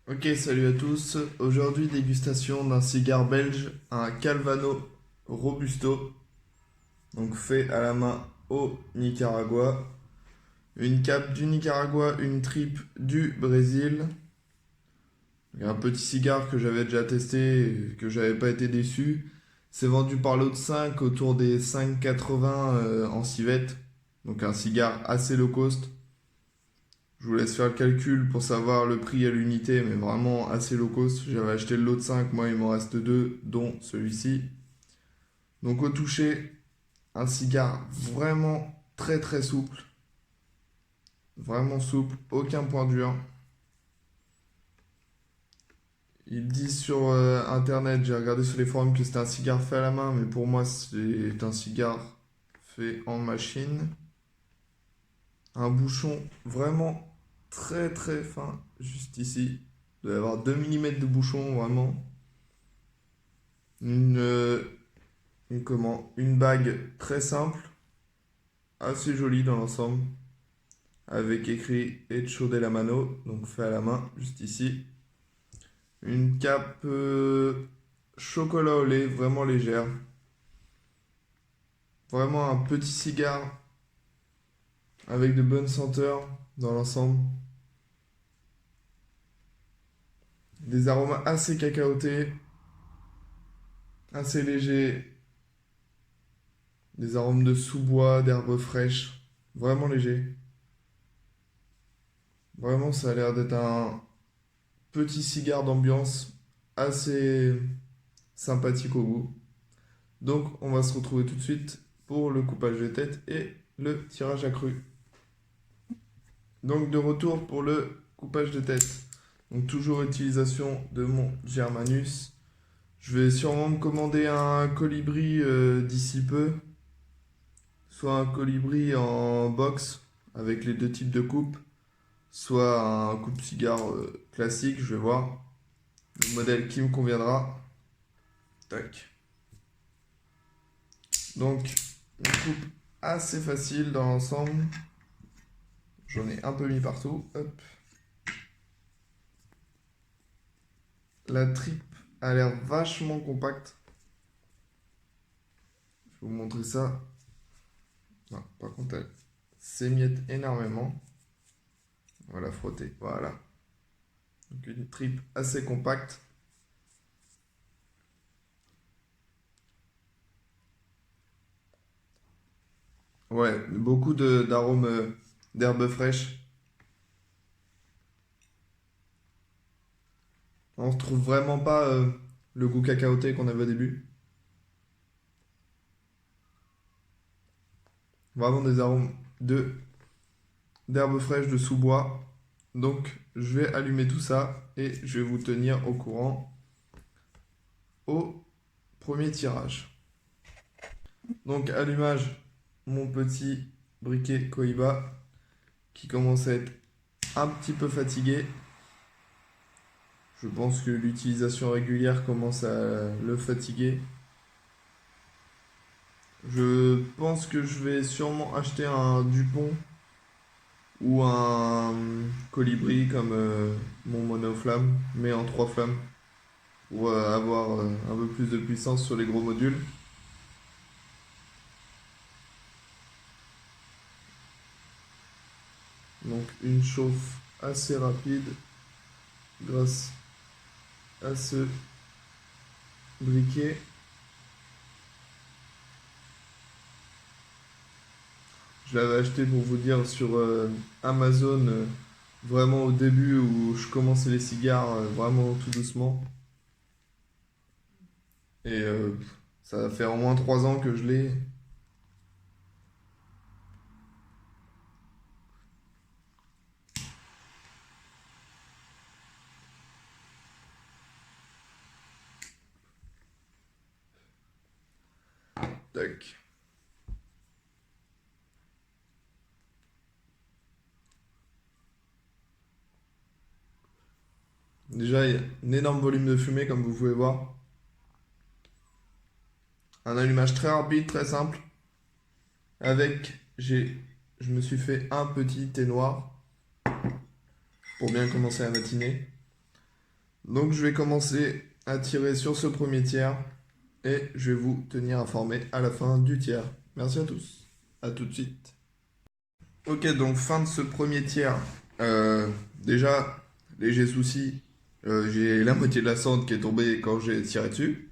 Ok, salut à tous. Aujourd'hui, dégustation d'un cigare belge, un Calvano Robusto, donc fait à la main au Nicaragua. Une cape du Nicaragua, une tripe du Brésil. Un petit cigare que j'avais déjà testé, et que j'avais pas été déçu. C'est vendu par lot de 5 autour des 5,80 en civette. Donc un cigare assez low cost. Je vous laisse faire le calcul pour savoir le prix à l'unité, mais vraiment assez low cost. J'avais acheté le lot de 5, moi il m'en reste 2, dont celui-ci. Donc au toucher, un cigare vraiment très très souple. Vraiment souple, aucun point dur. Ils disent sur internet, j'ai regardé sur les forums que c'était un cigare fait à la main, mais pour moi c'est un cigare fait en machine. Un bouchon vraiment très très fin, juste ici. Il doit y avoir 2 mm de bouchon, vraiment. Une, euh, une bague très simple, assez jolie dans l'ensemble, avec écrit Hecho de la mano, donc fait à la main, juste ici. Une cape chocolat au lait, vraiment légère. Vraiment un petit cigare avec de bonnes senteurs dans l'ensemble. Des aromas assez cacaotés, assez légers. Des arômes de sous-bois, d'herbes fraîches. Vraiment léger. Vraiment, ça a l'air d'être un petit cigare d'ambiance assez sympathique au goût. Donc, on va se retrouver tout de suite pour le coupage de tête et le tirage accru. Donc, de retour pour le coupage de tête. Donc, toujours utilisation de mon Germanus. Je vais sûrement me commander un colibri d'ici peu. Soit un colibri en box avec les deux types de coupes, soit un coupe-cigare classique. Je vais voir le modèle qui me conviendra. Tac. Donc, une coupe assez facile dans l'ensemble. J'en ai un peu mis partout. Hop. La tripe a l'air vachement compacte. Je vais vous montrer ça. Non, par contre, elle s'émiette énormément. On va la frotter. Voilà. Donc, une tripe assez compacte. Ouais, beaucoup d'arômes d'herbes fraîches. On retrouve vraiment pas le goût cacaoté qu'on avait au début. Vraiment des arômes de d'herbes fraîches, de sous-bois. Donc, je vais allumer tout ça et je vais vous tenir au courant au premier tirage. Donc, allumage, mon petit briquet Cohiba qui commence à être un petit peu fatigué. Je pense que l'utilisation régulière commence à le fatiguer. Je pense que je vais sûrement acheter un Dupont ou un colibri comme mon monoflamme, mais en 3 flammes, pour avoir un peu plus de puissance sur les gros modules. Donc une chauffe assez rapide grâce à ce briquet. Je l'avais acheté pour vous dire sur Amazon vraiment au début où je commençais les cigares vraiment tout doucement. Et ça va faire au moins 3 ans que je l'ai. Tac. Déjà, il y a un énorme volume de fumée comme vous pouvez voir. Un allumage très rapide, très simple. Avec, je me suis fait un petit thé noir pour bien commencer la matinée. Donc je vais commencer à tirer sur ce premier tiers et je vais vous tenir informé à la fin du tiers. Merci à tous. À tout de suite. Ok, donc fin de ce premier tiers. Déjà, léger souci. J'ai la moitié de la cendre qui est tombée quand j'ai tiré dessus.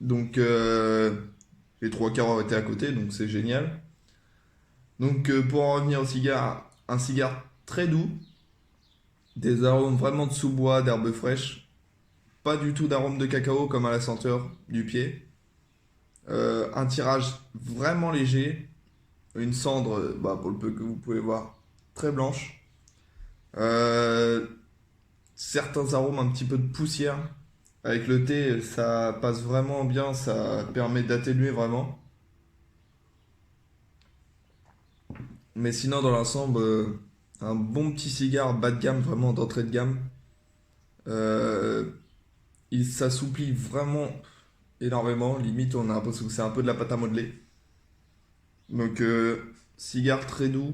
Donc les trois quarts ont été à côté, donc c'est génial. Donc pour en revenir au cigare, un cigare très doux, des arômes vraiment de sous-bois, d'herbes fraîches, pas du tout d'arôme de cacao comme à la senteur du pied. Un tirage vraiment léger, une cendre, bah, pour le peu que vous pouvez voir, très blanche. Euh, Certains arômes, un petit peu de poussière. Avec le thé, ça passe vraiment bien, ça permet d'atténuer vraiment. Mais sinon, dans l'ensemble, un bon petit cigare bas de gamme, vraiment d'entrée de gamme. Euh, il s'assouplit vraiment énormément. Limite, on a l'impression que c'est un peu de la pâte à modeler. Donc, cigare très doux.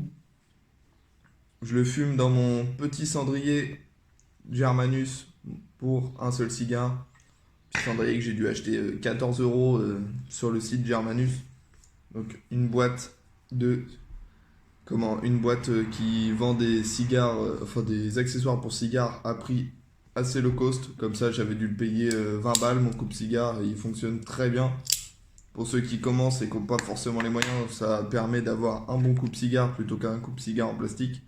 Je le fume dans mon petit cendrier Germanus pour un seul cigare. Petit cendrier que j'ai dû acheter 14 euros sur le site Germanus. Donc, une boîte de une boîte qui vend des cigares, enfin des accessoires pour cigares à prix assez low cost. Comme ça, j'avais dû le payer 20 balles mon coupe-cigare et il fonctionne très bien. Pour ceux qui commencent et qui n'ont pas forcément les moyens, ça permet d'avoir un bon coupe-cigare plutôt qu'un coupe-cigare en plastique.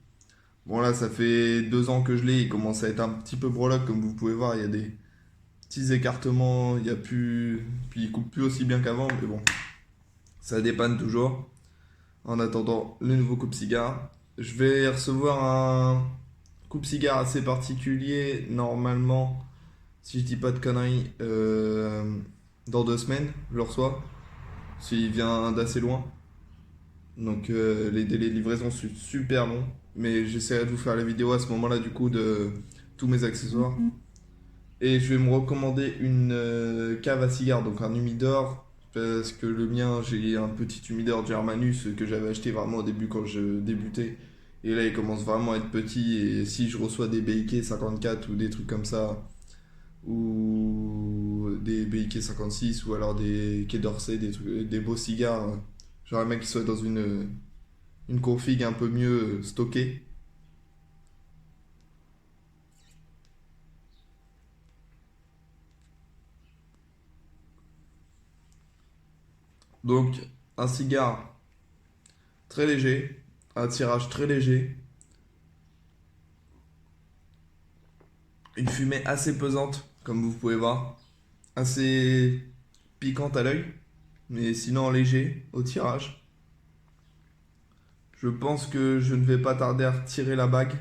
Bon là, ça fait 2 ans que je l'ai, il commence à être un petit peu breloque comme vous pouvez voir, il y a des petits écartements, il y a plus, puis il coupe plus aussi bien qu'avant, mais bon, ça dépanne toujours. En attendant le nouveau coupe-cigare, je vais recevoir un coupe-cigare assez particulier normalement, si je dis pas de conneries, dans 2 semaines, je le reçois, s'il vient d'assez loin. Donc les délais de livraison sont super longs, mais j'essaierai de vous faire la vidéo à ce moment-là du coup de tous mes accessoires. Et je vais me recommander une cave à cigares, donc un humidor, parce que le mien, j'ai un petit humidor Germanus que j'avais acheté vraiment au début quand je débutais. Et là, il commence vraiment à être petit. Et si je reçois des BIK 54 ou des trucs comme ça, ou des BIK 56, ou alors des Quai d'Orsay, des beaux cigares, j'aimerais bien qu'ils soient dans une config un peu mieux stockée. Donc, un cigare très léger, un tirage très léger, une fumée assez pesante, comme vous pouvez voir, assez piquante à l'œil, mais sinon léger au tirage. Je pense que je ne vais pas tarder à retirer la bague,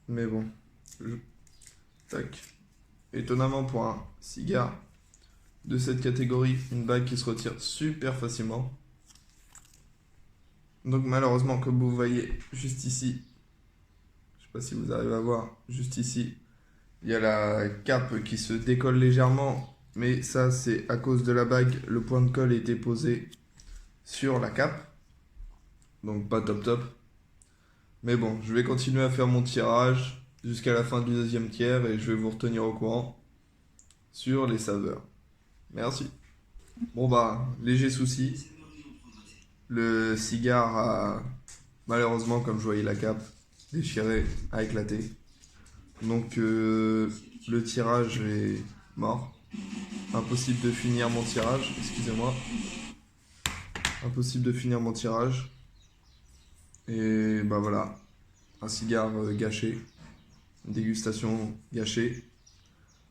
mais bon, je- tac. Étonnamment pour un cigare de cette catégorie, une bague qui se retire super facilement. Donc malheureusement, comme vous voyez juste ici, je sais pas si vous arrivez à voir, juste ici, il y a la cape qui se décolle légèrement, mais ça c'est à cause de la bague. Le point de colle était posé sur la cape, donc pas top top. Mais bon, je vais continuer à faire mon tirage jusqu'à la fin du deuxième tiers et je vais vous retenir au courant sur les saveurs. Merci. Bon bah, léger souci. Le cigare a malheureusement, comme je voyais la cape, déchiré, a éclaté. Donc le tirage est mort. Impossible de finir mon tirage, excusez-moi. Impossible de finir mon tirage. Et bah voilà, un cigare gâché, une dégustation gâchée.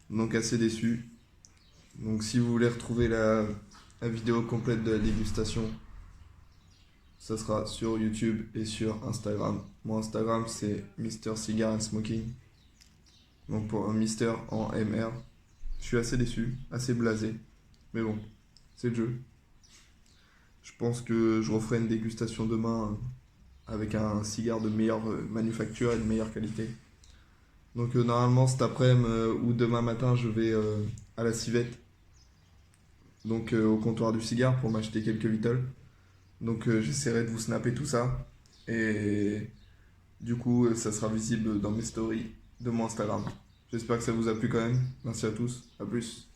Donc assez déçu. Donc si vous voulez retrouver la vidéo complète de la dégustation, ça sera sur YouTube et sur Instagram. Mon Instagram c'est Mister Cigar and Smoking. Donc pour un Mister en MR. Je suis assez déçu, assez blasé. Mais bon, c'est le jeu. Je pense que je referai une dégustation demain avec un cigare de meilleure manufacture et de meilleure qualité. Donc normalement cet après-midi ou demain matin je vais à la civette, donc au comptoir du cigare pour m'acheter quelques Little. Donc j'essaierai de vous snapper tout ça. Et Du coup, ça sera visible dans mes stories de mon Instagram. J'espère que ça vous a plu quand même. Merci à tous. À plus.